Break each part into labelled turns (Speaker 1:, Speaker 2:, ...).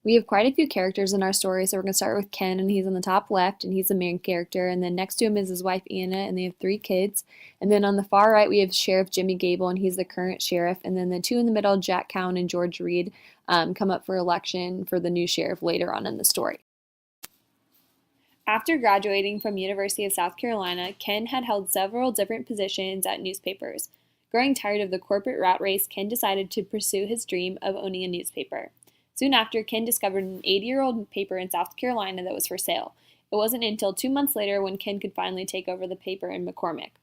Speaker 1: We have quite a few characters in our story, so we're going to start with Ken, and he's on the top left, and he's the main character. And then next to him is his wife Anna, and they have three kids. And then on the far right, we have Sheriff Jimmy Gable, and he's the current sheriff. And then the two in the middle, Jack Cowan and George Reed, come up for election for the new sheriff later on in the story. After graduating from University of South Carolina, Ken had held several different positions at newspapers. Growing tired of the corporate rat race, Ken decided to pursue his dream of owning a newspaper. Soon after, Ken discovered an 80-year-old paper in South Carolina that was for sale. It wasn't until 2 months later when Ken could finally take over the paper in McCormick.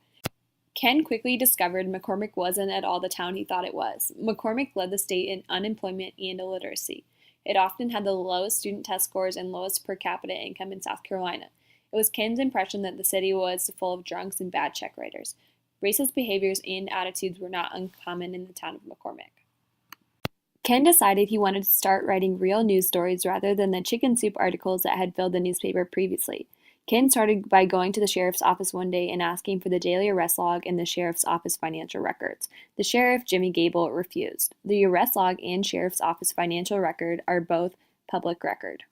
Speaker 1: Ken quickly discovered McCormick wasn't at all the town he thought it was. McCormick led the state in unemployment and illiteracy. It often had the lowest student test scores and lowest per capita income in South Carolina. It was Ken's impression that the city was full of drunks and bad check writers. Racist behaviors and attitudes were not uncommon in the town of McCormick. Ken decided he wanted to start writing real news stories rather than the chicken soup articles that had filled the newspaper previously. Ken started by going to the sheriff's office one day and asking for the daily arrest log and the sheriff's office financial records. The sheriff, Jimmy Gable, refused. The arrest log and sheriff's office financial record are both public record.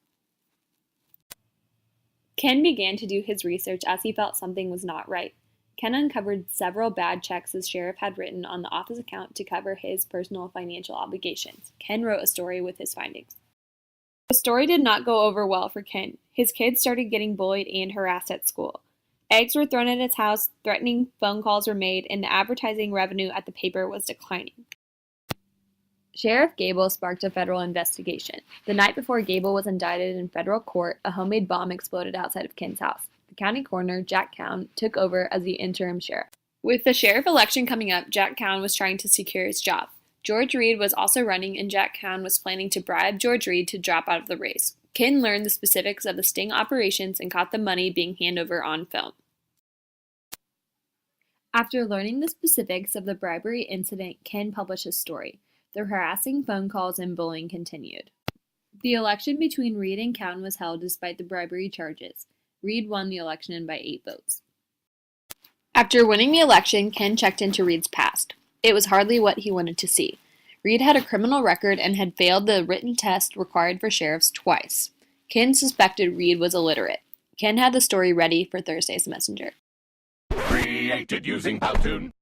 Speaker 1: Ken began to do his research as he felt something was not right. Ken uncovered several bad checks the sheriff had written on the office account to cover his personal financial obligations. Ken wrote a story with his findings. The story did not go over well for Ken. His kids started getting bullied and harassed at school. Eggs were thrown at his house, threatening phone calls were made, and the advertising revenue at the paper was declining. Sheriff Gable sparked a federal investigation. The night before Gable was indicted in federal court, a homemade bomb exploded outside of Ken's house. The county coroner, Jack Cowan, took over as the interim sheriff. With the sheriff election coming up, Jack Cowan was trying to secure his job. George Reed was also running, and Jack Cowan was planning to bribe George Reed to drop out of the race. Ken learned the specifics of the sting operations and caught the money being handed over on film. After learning the specifics of the bribery incident, Ken published his story. The harassing phone calls and bullying continued. The election between Reed and Cowan was held despite the bribery charges. Reed won the election by 8 votes. After winning the election, Ken checked into Reed's past. It was hardly what he wanted to see. Reed had a criminal record and had failed the written test required for sheriffs twice. Ken suspected Reed was illiterate. Ken had the story ready for Thursday's Messenger.
Speaker 2: Created using Powtoon.